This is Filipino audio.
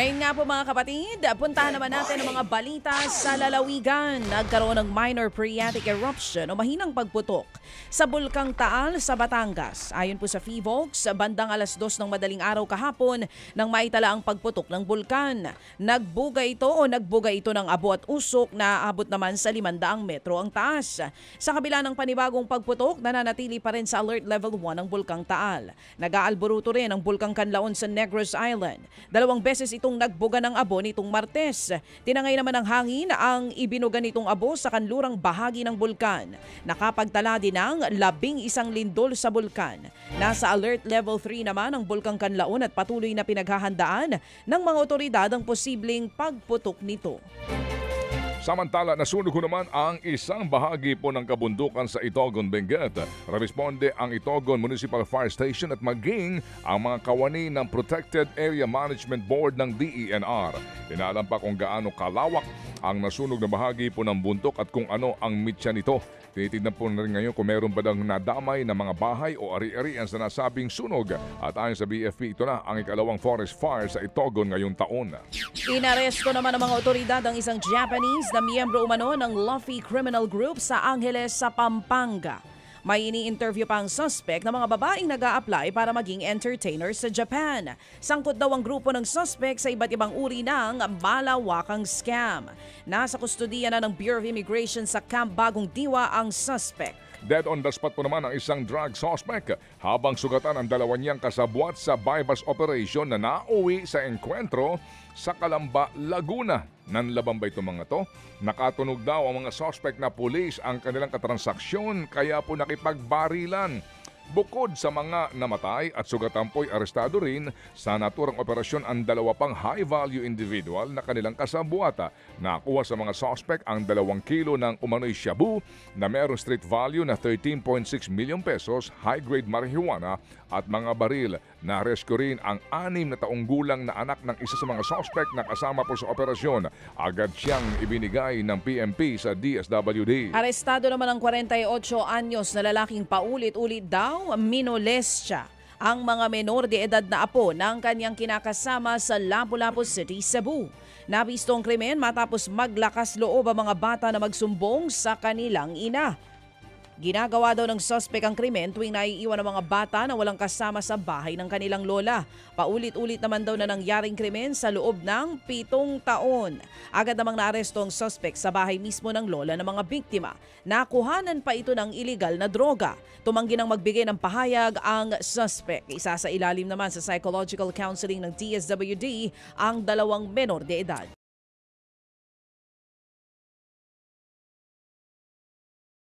Ngayon nga po mga kapatid, puntahan naman natin ang mga balita sa lalawigan. Nagkaroon ng minor phreatic eruption o mahinang pagputok sa Bulkang Taal sa Batangas. Ayon po sa PHIVOLCS, bandang 2:00 ng madaling araw kahapon nang maitala ang pagputok ng bulkan. Nagbuga ito ng abo at usok na abot naman sa 500 metro ang taas. Sa kabila ng panibagong pagputok, nananatili pa rin sa alert level 1 ang Bulkang Taal. Nag-aalboruto rin ang Bulkang Kanlaon sa Negros Island. 2 beses itong nagbuga ng abo nitong Martes. Tinangay naman ng hangin ang ibinuga nitong abo sa kanlurang bahagi ng bulkan. Nakapagtala din ng 11 lindol sa bulkan. Nasa alert level 3 naman ang Bulkang Kanlaon at patuloy na pinaghahandaan ng mga otoridad ang posibleng pagputok nito. Samantala, nasunog naman ang isang bahagi po ng kabundukan sa Itogon, Benguet. Responde ang Itogon Municipal Fire Station at maging ang mga kawani ng Protected Area Management Board ng DENR. Inaalam pa kung gaano kalawak ang nasunog na bahagi po ng bundok at kung ano ang mitya nito. Tinitignan po na rin ngayon kung meron ba ng nadamay na mga bahay o ari-arian sa nasabing sunog. At ayon sa BFP, ito na ang ikalawang forest fire sa Itogon ngayong taon. Inaresto naman ng mga otoridad ang isang Japanese na miyembro umano ng Luffy Criminal Group sa Angeles sa Pampanga. May ini-interview pa ang suspect na mga babaeng nag-a-apply para maging entertainer sa Japan. Sangkot daw ang grupo ng suspect sa iba't ibang uri ng malawakang scam. Nasa kustudiya na ng Bureau of Immigration sa Camp Bagong Diwa ang suspect. Dead on the spot po naman ang isang drug suspect habang sugatan ang dalawa niyang kasabwat sa bypass operation na nauwi sa enkwentro sa Calamba, Laguna. Nanlaban ba itong mga to? Nakatunog daw ang mga suspect na pulis ang kanilang katransaksyon kaya po nakipagbarilan. Bukod sa mga namatay at sugatan po'y arestado rin sa naturang operasyon ang 2 pang high-value individual na kanilang kasabuata. Nakuha sa mga suspect ang 2 kilo ng umano'y shabu na merong street value na 13.6 million pesos, high-grade marijuana at mga baril. Na-rescue rin ang 6 na taong gulang na anak ng isa sa mga suspect na kasama po sa operasyon. Agad siyang ibinigay ng PNP sa DSWD. Arestado naman ang 48 anyos na lalaking paulit-ulit daw minolestya ang mga menor de edad na apo ng kanyang kinakasama sa Lapu-Lapu City, Cebu. Nabisto ang krimen matapos maglakas loob ang mga bata na magsumbong sa kanilang ina. Ginagawa daw ng suspect ang krimen tuwing naiiwan ang mga bata na walang kasama sa bahay ng kanilang lola. Paulit-ulit naman daw na nangyaring krimen sa loob ng 7 taon. Agad namang naaresto ang suspect sa bahay mismo ng lola ng mga biktima. Nakuhanan pa ito ng iligal na droga. Tumanggi nang magbigay ng pahayag ang suspect. Isa sa ilalim naman sa psychological counseling ng DSWD ang 2 menor de edad.